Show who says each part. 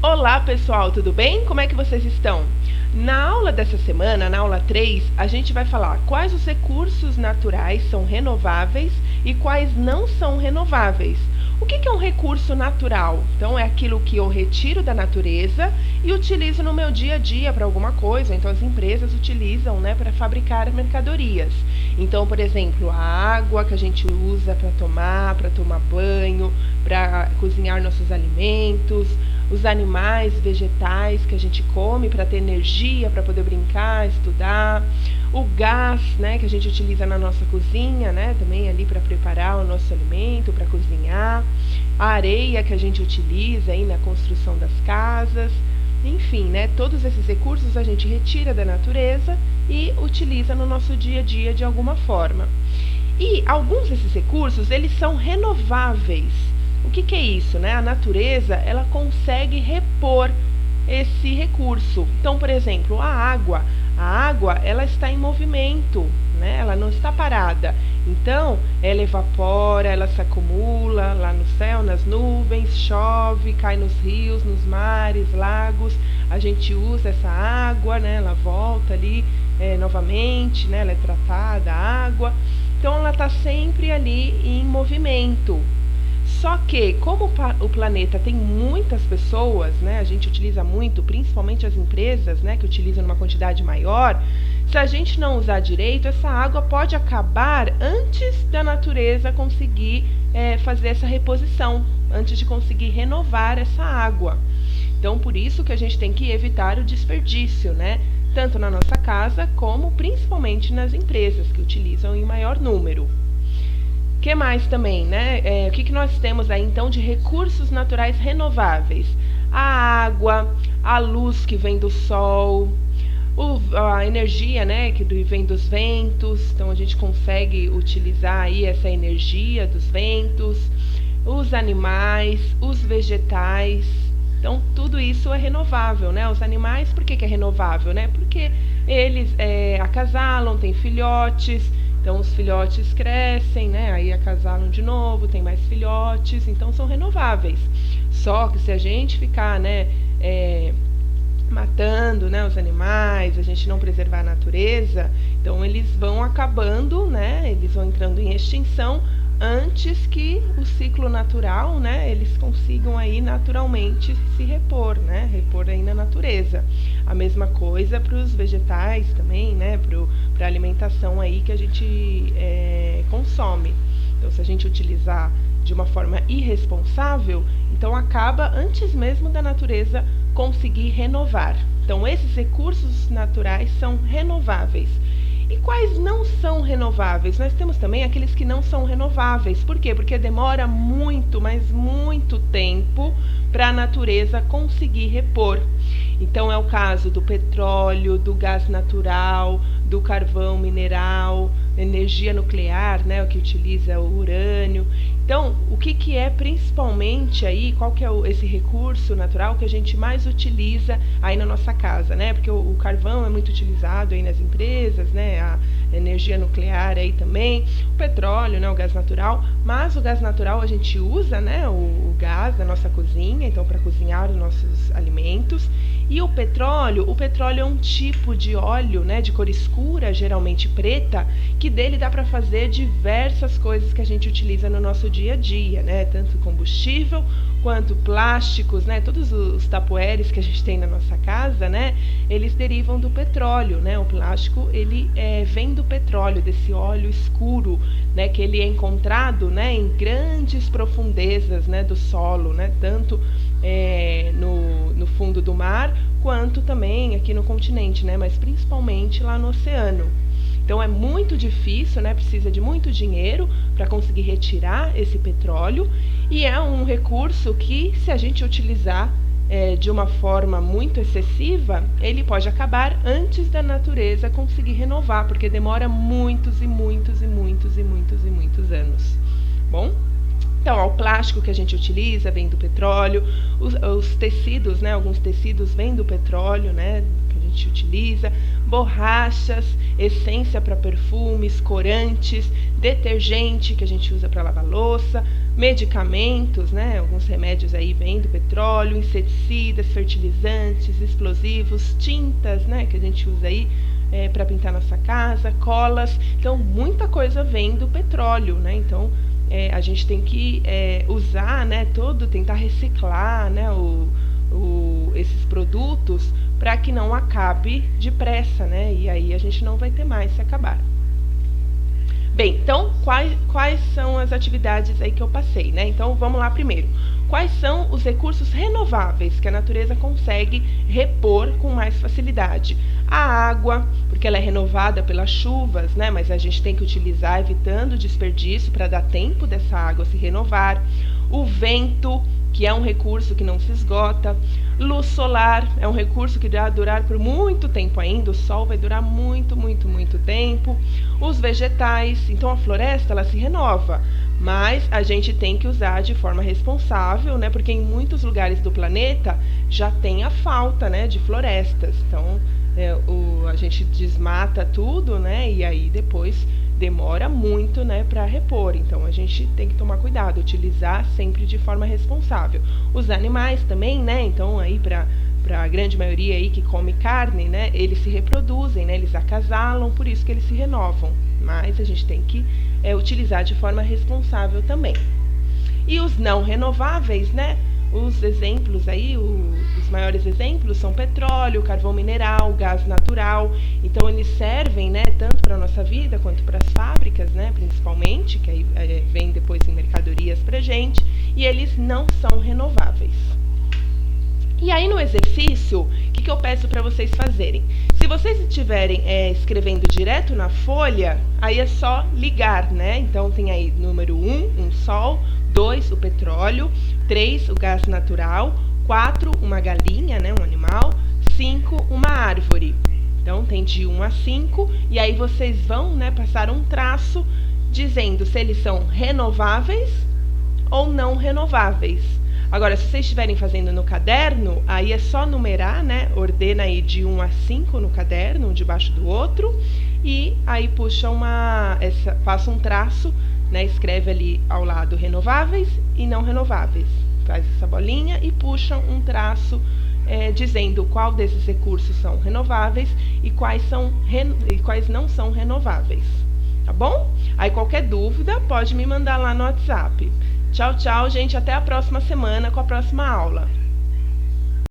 Speaker 1: Olá pessoal, tudo bem? Como é que vocês estão? Na aula dessa semana, na aula 3, a gente vai falar quais os recursos naturais são renováveis e quais não são renováveis. O que é um recurso natural? Então, é aquilo que eu retiro da natureza e utilizo no meu dia a dia para alguma coisa. Então, as empresas utilizam, né, para fabricar mercadorias. Então, por exemplo, a água que a gente usa para tomar banho, para cozinhar nossos alimentos, os animais, vegetais que a gente come para ter energia, para poder brincar, estudar, o gás, né, que a gente utiliza na nossa cozinha, né, também ali para preparar o nosso alimento, para cozinhar, a areia que a gente utiliza aí na construção das casas, enfim, né, todos esses recursos a gente retira da natureza e utiliza no nosso dia a dia de alguma forma. E alguns desses recursos, eles são renováveis. O que é isso, né? A natureza, ela consegue repor esse recurso. Então, por exemplo, a água, ela está em movimento, né? Ela não está parada. Então, ela evapora, ela se acumula lá no céu, nas nuvens, chove, cai nos rios, nos mares, lagos. A gente usa essa água, né? Ela volta ali novamente, né? Ela é tratada, a água. Então, ela está sempre ali em movimento. Só que, como o planeta tem muitas pessoas, né, a gente utiliza muito, principalmente as empresas, né, que utilizam numa quantidade maior, se a gente não usar direito, essa água pode acabar antes da natureza conseguir fazer essa reposição, antes de conseguir renovar essa água. Então, por isso que a gente tem que evitar o desperdício, né, tanto na nossa casa, como principalmente nas empresas, que utilizam em maior número. O que mais também, né? O que nós temos aí, então, de recursos naturais renováveis? A água, a luz que vem do sol, a energia, né, que vem dos ventos. Então, a gente consegue utilizar aí essa energia dos ventos, os animais, os vegetais. Então, tudo isso é renovável, né? Os animais, por que é renovável, né? Porque eles acasalam, têm filhotes. Então, os filhotes crescem, né? Aí acasalam de novo, tem mais filhotes, então são renováveis. Só que se a gente ficar, né, matando, né, os animais, a gente não preservar a natureza, então eles vão acabando, né? Eles vão entrando em extinção antes que o ciclo natural, né, eles consigam aí naturalmente se repor, né, repor aí na natureza. A mesma coisa para os vegetais também, né, para a alimentação aí que a gente consome. Então, se a gente utilizar de uma forma irresponsável, então acaba antes mesmo da natureza conseguir renovar. Então, esses recursos naturais são renováveis. E quais não são renováveis? Nós temos também aqueles que não são renováveis. Por quê? Porque demora muito, mas muito tempo para a natureza conseguir repor. Então, é o caso do petróleo, do gás natural, do carvão mineral, energia nuclear, né, o que utiliza o urânio. Então, o que é principalmente aí, qual que é esse recurso natural que a gente mais utiliza aí na nossa casa, né? Porque o carvão é muito utilizado aí nas empresas, né? A energia nuclear aí também, o petróleo, né, o gás natural, mas o gás natural a gente usa, né, o gás da nossa cozinha, então para cozinhar os nossos alimentos. E o petróleo é um tipo de óleo, né, de cor escura, geralmente preta, que dele dá para fazer diversas coisas que a gente utiliza no nosso dia a dia, né, tanto combustível quanto plásticos, né, todos os tapoeres que a gente tem na nossa casa, né, eles derivam do petróleo, né, o plástico ele vem do petróleo, desse óleo escuro, né, que ele é encontrado, né, em grandes profundezas, né, do solo, né, tanto no fundo do mar, quanto também aqui no continente, né, mas principalmente lá no oceano. Então é muito difícil, né, precisa de muito dinheiro para conseguir retirar esse petróleo, e é um recurso que, se a gente utilizar de uma forma muito excessiva, ele pode acabar antes da natureza conseguir renovar, porque demora muitos e muitos e muitos e muitos e muitos anos. Bom? Então, o plástico que a gente utiliza vem do petróleo, os tecidos, né, alguns tecidos vêm do petróleo, né, que a gente utiliza, borrachas, essência para perfumes, corantes, detergente que a gente usa para lavar louça, medicamentos, né? Alguns remédios aí vêm do petróleo, inseticidas, fertilizantes, explosivos, tintas, né? Que a gente usa aí para pintar nossa casa, colas. Então, muita coisa vem do petróleo, né? Então, a gente tem que usar, né? Tentar reciclar, né? Esses produtos para que não acabe depressa, né? E aí a gente não vai ter mais se acabar. Bem, então, quais são as atividades aí que eu passei, né? Então, vamos lá primeiro. Quais são os recursos renováveis que a natureza consegue repor com mais facilidade? A água, porque ela é renovada pelas chuvas, né? Mas a gente tem que utilizar evitando desperdício para dar tempo dessa água se renovar. O vento, que é um recurso que não se esgota. Luz solar é um recurso que vai durar por muito tempo ainda, o sol vai durar muito, muito, muito tempo. Os vegetais, então a floresta ela se renova, mas a gente tem que usar de forma responsável, né? Porque em muitos lugares do planeta já tem a falta, né, de florestas. Então a gente desmata tudo, né? E aí depois demora muito, né, para repor. Então a gente tem que tomar cuidado, utilizar sempre de forma responsável. Os animais também, né? Então aí para a grande maioria aí que come carne, né, eles se reproduzem, né? Eles acasalam, por isso que eles se renovam. Mas a gente tem que utilizar de forma responsável também. E os não renováveis, né? Os exemplos aí, os maiores exemplos são petróleo, carvão mineral, gás natural. Então eles servem, né, tanto para a nossa vida quanto para as fábricas, né, principalmente, que aí vem depois em mercadorias para a gente, e eles não são renováveis. E aí no exercício, o que eu peço para vocês fazerem? Se vocês estiverem escrevendo direto na folha, aí é só ligar, né? Então tem aí número 1, um sol, 2, o petróleo, 3, o gás natural, 4, uma galinha, né, um animal, 5, uma árvore. Então tem de 1 a 5, e aí vocês vão, né, passar um traço dizendo se eles são renováveis ou não renováveis. Agora, se vocês estiverem fazendo no caderno, aí é só numerar, né? Ordena aí de 1 a 5 no caderno, um debaixo do outro, e aí puxa passa um traço, né? Escreve ali ao lado renováveis e não renováveis. Faz essa bolinha e puxa um traço dizendo qual desses recursos são renováveis e quais não são renováveis. Tá bom? Aí qualquer dúvida pode me mandar lá no WhatsApp. Tchau, tchau, gente. Até a próxima semana com a próxima aula.